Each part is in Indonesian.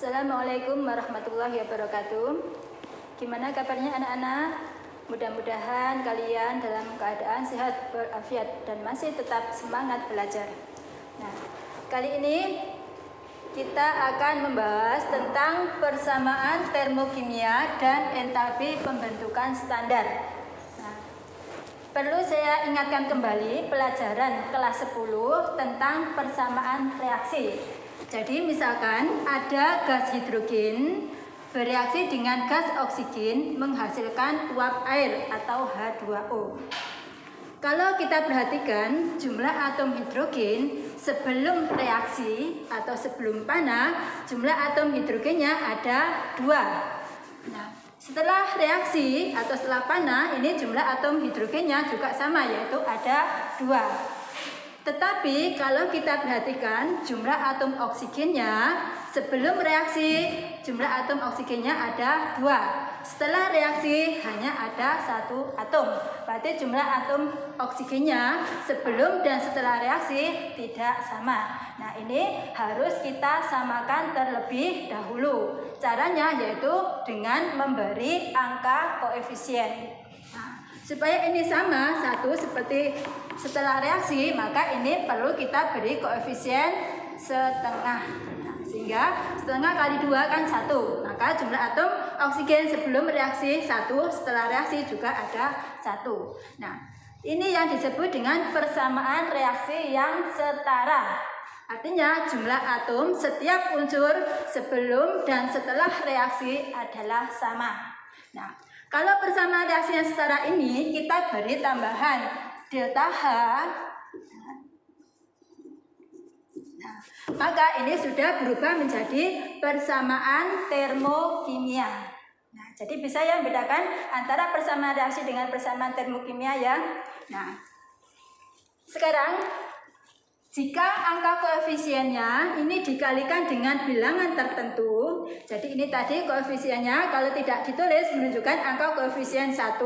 Assalamualaikum warahmatullahi wabarakatuh. Gimana kabarnya anak-anak? Mudah-mudahan kalian dalam keadaan sehat walafiat dan masih tetap semangat belajar. Nah, kali ini kita akan membahas tentang persamaan termokimia dan entalpi pembentukan standar. Nah, perlu saya ingatkan kembali pelajaran kelas 10 tentang persamaan reaksi. Jadi misalkan ada gas hidrogen bereaksi dengan gas oksigen menghasilkan uap air atau H2O. Kalau kita perhatikan jumlah atom hidrogen sebelum reaksi atau sebelum panah, jumlah atom hidrogennya ada 2. Nah, setelah reaksi atau setelah panah, ini jumlah atom hidrogennya juga sama, yaitu ada 2. Tetapi kalau kita perhatikan jumlah atom oksigennya sebelum reaksi, jumlah atom oksigennya ada 2. Setelah reaksi hanya ada 1 atom. Berarti jumlah atom oksigennya sebelum dan setelah reaksi tidak sama. Nah, ini harus kita samakan terlebih dahulu. Caranya yaitu dengan memberi angka koefisien. Supaya ini sama, 1 seperti setelah reaksi, maka ini perlu kita beri koefisien setengah. Nah, sehingga setengah kali 2 kan 1. Maka jumlah atom oksigen sebelum reaksi 1, setelah reaksi juga ada 1. Nah, ini yang disebut dengan persamaan reaksi yang setara. Artinya jumlah atom setiap unsur sebelum dan setelah reaksi adalah sama. Nah, kalau persamaan reaksi yang setara ini kita beri tambahan delta H, nah, maka ini sudah berubah menjadi persamaan termokimia. Nah, jadi bisa ya bedakan antara persamaan reaksi dengan persamaan termokimia ya. Nah, sekarang jika angka koefisiennya ini dikalikan dengan bilangan tertentu, jadi ini tadi koefisiennya kalau tidak ditulis menunjukkan angka koefisien 1,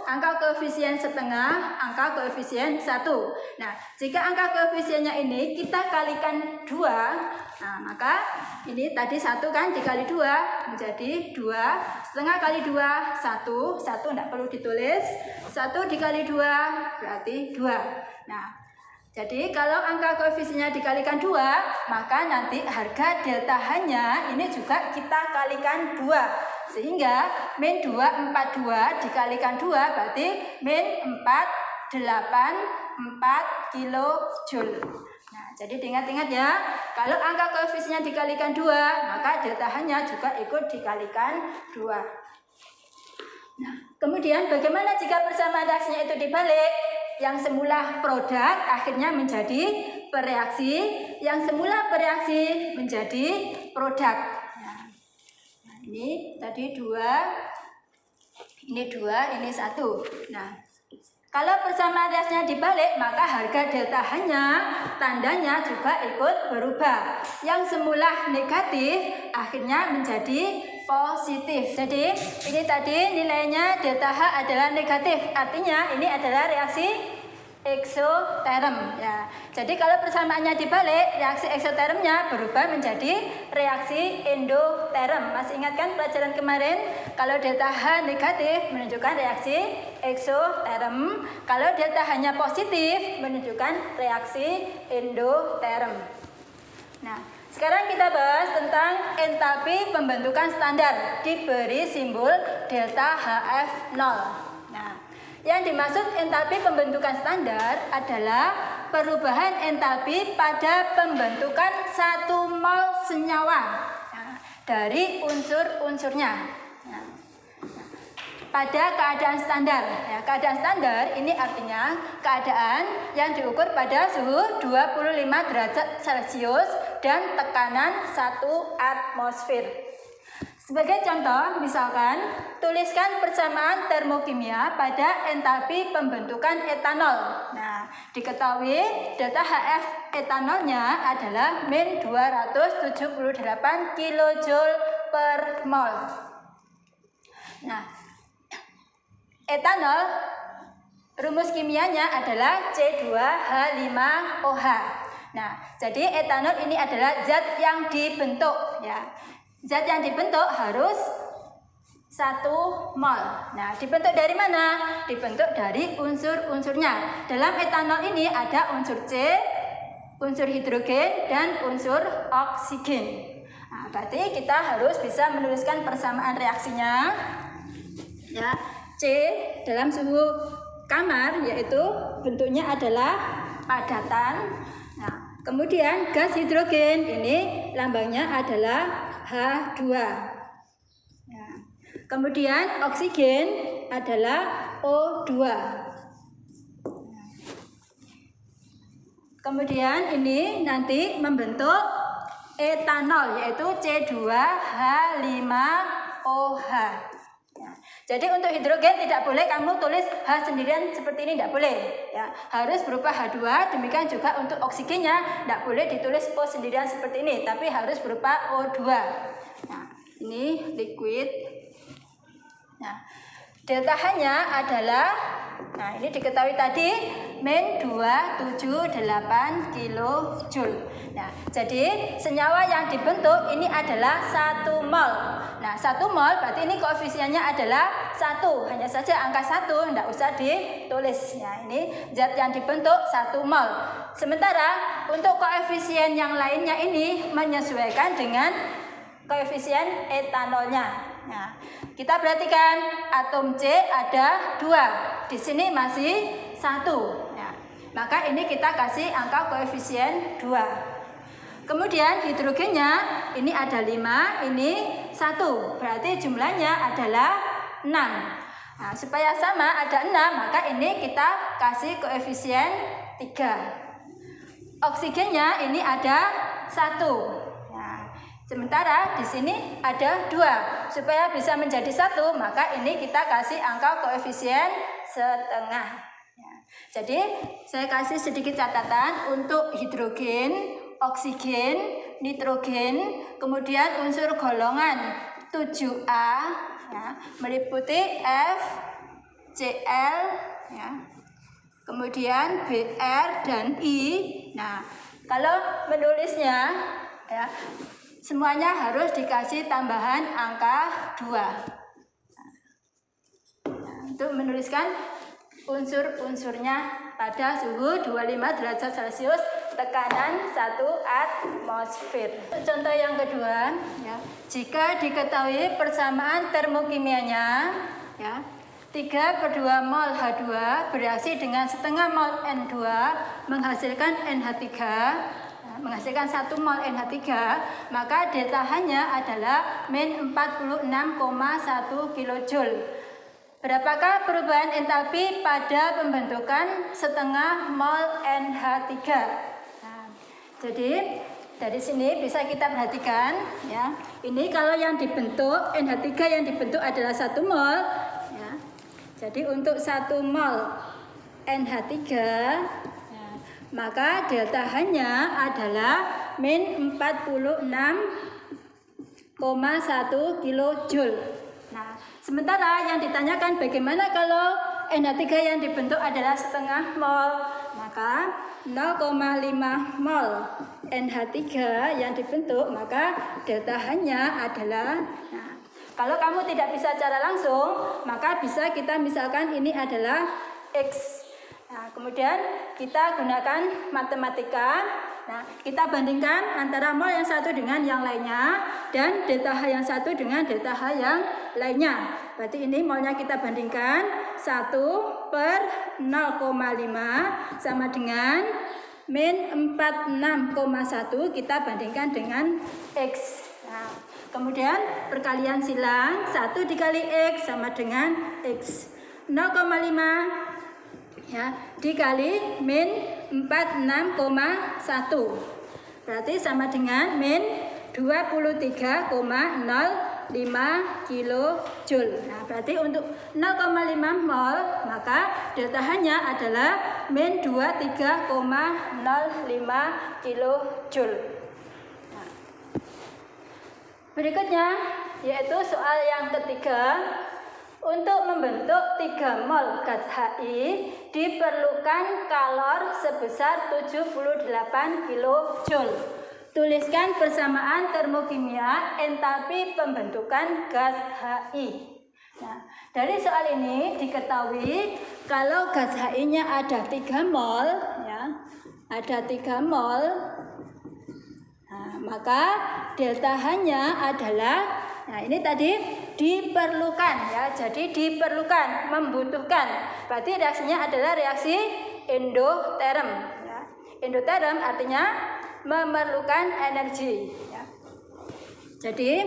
angka koefisien setengah, angka koefisien 1. Nah, jika angka koefisiennya ini kita kalikan 2, nah maka ini tadi 1 kan dikali 2 menjadi 2, setengah kali 2, 1 tidak perlu ditulis, 1 dikali 2 berarti 2. Nah, jadi kalau angka koefisiennya dikalikan 2, maka nanti harga delta H-nya ini juga kita kalikan 2. Sehingga min 242 dikalikan 2 berarti min 484 kilojoule. Nah, jadi diingat-ingat ya, kalau angka koefisiennya dikalikan 2, maka delta H-nya juga ikut dikalikan 2. Nah, kemudian bagaimana jika persamaan reaksinya itu dibalik? Yang semula produk akhirnya menjadi bereaksi, yang semula bereaksi menjadi produk. Nah, ini tadi 2, ini 2, ini 1. Nah, kalau persamaan reaksinya dibalik, maka harga delta H-nya tandanya juga ikut berubah. Yang semula negatif akhirnya menjadi positif. Jadi ini tadi nilainya delta H adalah negatif, artinya ini adalah reaksi eksoterm ya. Jadi kalau persamaannya dibalik, reaksi eksotermnya berubah menjadi reaksi endoterm. Masih ingat kan pelajaran kemarin? Kalau delta H negatif menunjukkan reaksi eksoterm, kalau delta H-nya positif menunjukkan reaksi endoterm. Nah, sekarang kita bahas tentang entalpi pembentukan standar diberi simbol delta HF0. Nah, yang dimaksud entalpi pembentukan standar adalah perubahan entalpi pada pembentukan 1 mol senyawa dari unsur-unsurnya. Pada keadaan standar, ya, keadaan standar ini artinya keadaan yang diukur pada suhu 25 derajat Celcius dan tekanan 1 atmosfer. Sebagai contoh, misalkan tuliskan persamaan termokimia pada entalpi pembentukan etanol. Nah, diketahui delta HF etanolnya adalah min 278 kilojoule per mol. Nah, etanol rumus kimianya adalah C2H5OH. Nah, jadi etanol ini adalah zat yang dibentuk ya. Zat yang dibentuk harus 1 mol. Nah, dibentuk dari mana? Dibentuk dari unsur-unsurnya. Dalam etanol ini ada unsur C, unsur hidrogen, dan unsur oksigen. Nah, berarti kita harus bisa menuliskan persamaan reaksinya. Ya, C dalam suhu kamar yaitu bentuknya adalah padatan. Nah, kemudian gas hidrogen ini lambangnya adalah H2. Kemudian oksigen adalah O2. Kemudian ini nanti membentuk etanol yaitu C2H5OH. Jadi untuk hidrogen tidak boleh kamu tulis H sendirian seperti ini, tidak boleh. Ya, harus berupa H2. Demikian juga untuk oksigennya tidak boleh ditulis O sendirian seperti ini, tapi harus berupa O2. Nah, ini liquid. Nah, delta H-nya adalah, nah ini diketahui tadi, min 278 kJ. Nah, jadi senyawa yang dibentuk ini adalah 1 mol. Nah, 1 mol berarti ini koefisiennya adalah 1. Hanya saja angka 1, tidak usah ditulis. Nah, ini zat yang dibentuk 1 mol. Sementara untuk koefisien yang lainnya ini menyesuaikan dengan koefisien etanolnya. Nah, kita perhatikan atom C ada 2. Di sini masih 1. Ya, maka ini kita kasih angka koefisien 2. Kemudian hidrogennya ini ada 5, ini 1. Berarti jumlahnya adalah 6. Nah, supaya sama ada 6, maka ini kita kasih koefisien 3. Oksigennya ini ada 1. Sementara di sini ada 2. Supaya bisa menjadi 1, maka ini kita kasih angka koefisien setengah. Ya. Jadi saya kasih sedikit catatan untuk hidrogen, oksigen, nitrogen, kemudian unsur golongan 7A, ya, meliputi F, Cl, ya, kemudian Br dan I. Nah, kalau menulisnya, ya, semuanya harus dikasih tambahan angka 2. Nah, untuk menuliskan unsur-unsurnya pada suhu 25 derajat Celcius, tekanan 1 atmosfer. Contoh yang kedua, ya, jika diketahui persamaan termokimianya, ya, 3/2 mol H2 bereaksi dengan setengah mol N2 menghasilkan NH3, menghasilkan 1 mol NH3, maka delta H-nya adalah min 46,1 kJ. Berapakah perubahan entalpi pada pembentukan setengah mol NH3? Nah, jadi dari sini bisa kita perhatikan, ya. Ini kalau yang dibentuk NH3 yang dibentuk adalah 1 mol, ya. Jadi untuk 1 mol NH3, maka delta H-nya adalah min 46,1 kJ. Nah, sementara yang ditanyakan bagaimana kalau NH3 yang dibentuk adalah setengah mol, maka 0,5 mol NH3 yang dibentuk, maka delta H-nya adalah, nah, kalau kamu tidak bisa cara langsung, maka bisa kita misalkan ini adalah X. Nah, kemudian kita gunakan matematika. Nah, kita bandingkan antara mol yang satu dengan yang lainnya dan delta H yang satu dengan delta H yang lainnya. Berarti ini molnya kita bandingkan 1/0,5 sama dengan min 46,1 kita bandingkan dengan X. Nah, kemudian perkalian silang 1 dikali X sama dengan X. 0,5 ya dikali min 46,1 berarti sama dengan min 23,05 kJ. Nah, berarti untuk 0,5 mol maka delta H-nya adalah min 23,05 kJ. Nah, berikutnya yaitu soal yang ketiga. Untuk membentuk 3 mol gas HI diperlukan kalor sebesar 78 kJ. Tuliskan persamaan termokimia entalpi pembentukan gas HI. Nah, dari soal ini diketahui kalau gas HI-nya ada 3 mol, ya, ada 3 mol, nah, maka delta H-nya adalah, nah ini tadi diperlukan, ya, jadi diperlukan, membutuhkan. Berarti reaksinya adalah reaksi endoterm. Ya. Endoterm artinya memerlukan energi. Ya. Jadi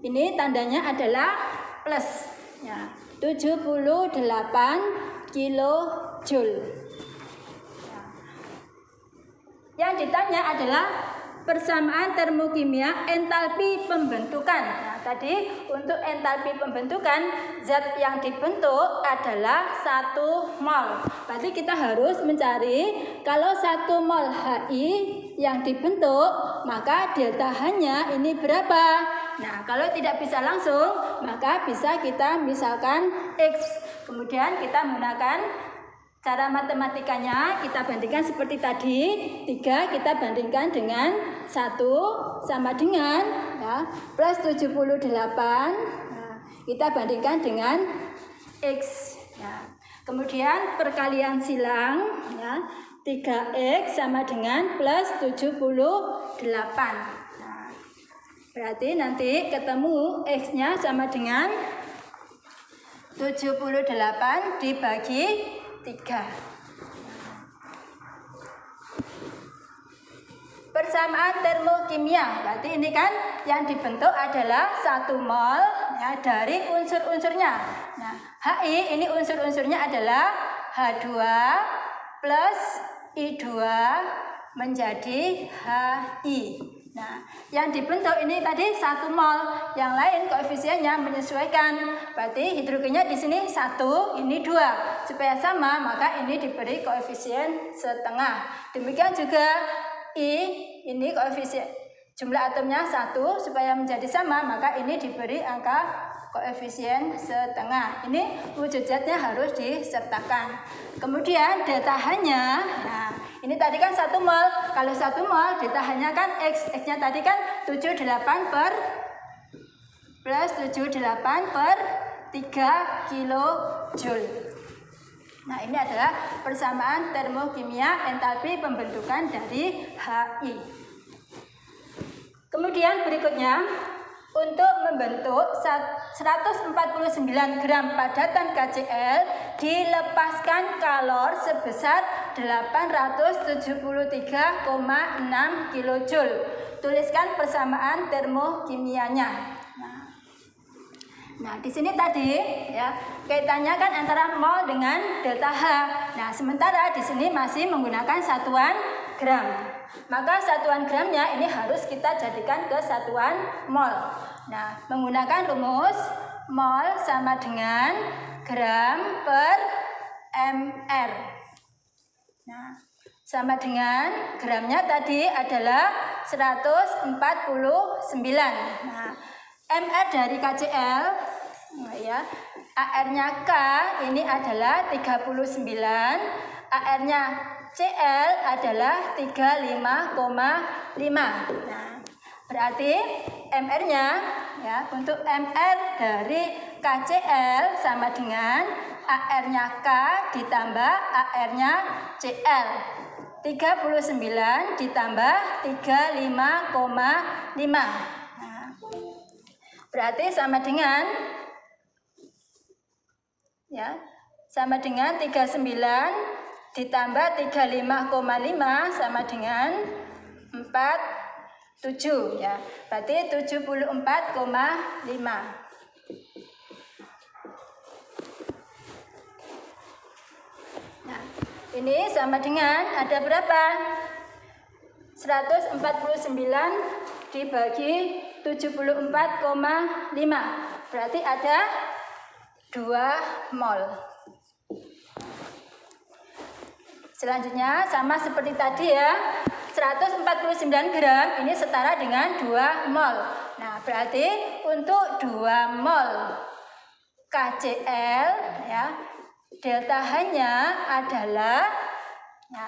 ini tandanya adalah plus, ya, 78 kilojoule. Ya. Yang ditanya adalah persamaan termokimia entalpi pembentukan. Nah, tadi untuk entalpi pembentukan zat yang dibentuk adalah 1 mol. Berarti kita harus mencari kalau 1 mol HI yang dibentuk, maka delta H-nya ini berapa? Nah, kalau tidak bisa langsung, maka bisa kita misalkan X. Kemudian kita menggunakan cara matematikanya, kita bandingkan seperti tadi, 3 kita bandingkan dengan 1 sama dengan, ya, plus 78, nah, kita bandingkan dengan X. Ya. Kemudian perkalian silang, ya, 3X sama dengan plus 78. Nah, berarti nanti ketemu X-nya sama dengan 78 dibagi 3. Persamaan termokimia, berarti ini kan yang dibentuk adalah 1 mol, ya, dari unsur-unsurnya. Nah, HI ini unsur-unsurnya adalah H2 plus I2 menjadi HI. Nah, yang dibentuk ini tadi 1 mol, yang lain koefisiennya menyesuaikan. Berarti hidrogennya di sini 1, ini 2. Supaya sama, maka ini diberi koefisien setengah. Demikian juga I, ini koefisien jumlah atomnya 1, supaya menjadi sama, maka ini diberi angka koefisien setengah. Ini wujud zatnya harus disertakan. Kemudian delta H-nya, nah, ini tadi kan 1 mol. Kalau 1 mol, delta H-nya kan X. X-nya tadi kan 78 per plus 78 per 3 kilojoule. Nah, ini adalah persamaan termokimia entalpi pembentukan dari HI. Kemudian berikutnya, untuk membentuk 149 gram padatan KCl dilepaskan kalor sebesar 873,6 kilojoule. Tuliskan persamaan termokimianya. Nah, di sini tadi, ya, kaitannya kan antara mol dengan delta H. Nah, sementara di sini masih menggunakan satuan gram. Maka satuan gramnya ini harus kita jadikan ke satuan mol. Nah, menggunakan rumus mol sama dengan gram per mr. Nah, sama dengan gramnya tadi adalah 149. Nah, mr dari KCl, ya, AR-nya K ini adalah 39, AR-nya Cl adalah 35,5. Nah, berarti mr-nya, ya, untuk mr dari KCl sama dengan AR-nya K ditambah AR-nya Cl. 39 ditambah 35,5. Berarti sama dengan, ya, sama dengan 39 ditambah 35,5 sama dengan 47, ya. Berarti 74,5. Nah, ini sama dengan ada berapa? 149 dibagi 74,5. Berarti ada 2 mol. Selanjutnya sama seperti tadi, ya. 149 gram ini setara dengan 2 mol. Nah, berarti untuk 2 mol KCl, ya, delta H-nya adalah, ya,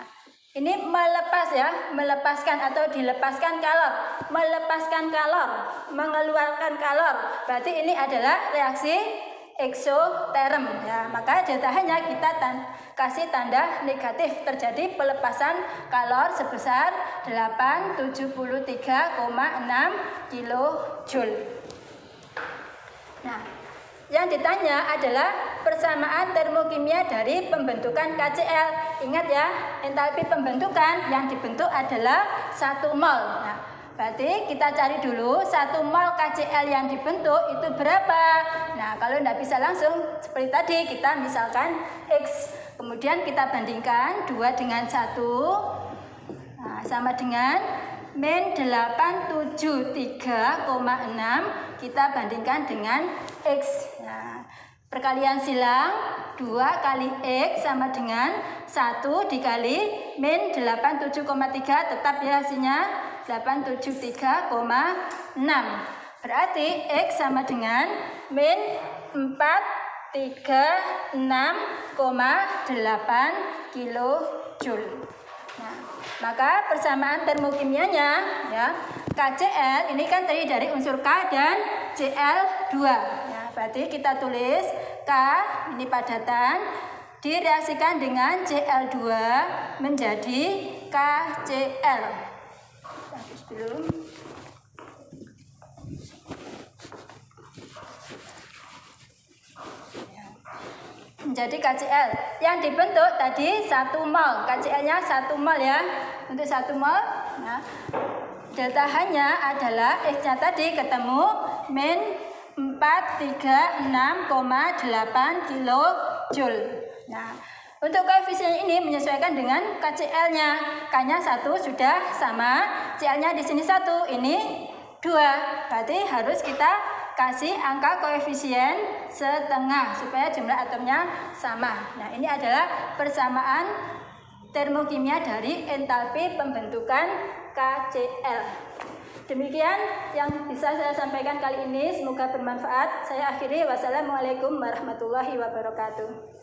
Ini melepas ya, melepaskan atau dilepaskan kalor, melepaskan kalor, mengeluarkan kalor. Berarti ini adalah reaksi eksoterm ya. Maka delta H-nya kita kasih tanda negatif, terjadi pelepasan kalor sebesar 873,6 kilojoule. Nah, yang ditanya adalah persamaan termokimia dari pembentukan KCl. Ingat ya, entalpi pembentukan yang dibentuk adalah 1 mol. Nah, berarti kita cari dulu 1 mol KCl yang dibentuk itu berapa. Nah, kalau tidak bisa langsung seperti tadi, kita misalkan X. Kemudian kita bandingkan 2 dengan 1. Nah, sama dengan min 873,6 kita bandingkan dengan X. Nah, perkalian silang 2 kali X sama dengan 1 dikali min 87,3, tetap ya hasilnya 873,6. Berarti X sama dengan min 436,8 kilojoule. Nah, maka persamaan termokimianya ya, KCl ini kan terdiri dari unsur K dan Cl2 ya, berarti kita tulis K ini padatan direaksikan dengan Cl2 menjadi KCl. Hapus dulu. Menjadi KCl yang dibentuk tadi 1 mol, KCl-nya 1 mol ya. Untuk 1 mol ya, delta H-nya adalah X-nya tadi ketemu min 436,8 kilojoule. Nah, untuk koefisien ini menyesuaikan dengan KCl-nya. K-nya 1 sudah sama, Cl-nya di sini 1, ini 2. Berarti harus kita kasih angka koefisien setengah supaya jumlah atomnya sama. Nah, ini adalah persamaan termokimia dari entalpi pembentukan KCl. Demikian yang bisa saya sampaikan kali ini, semoga bermanfaat. Saya akhiri, wassalamualaikum warahmatullahi wabarakatuh.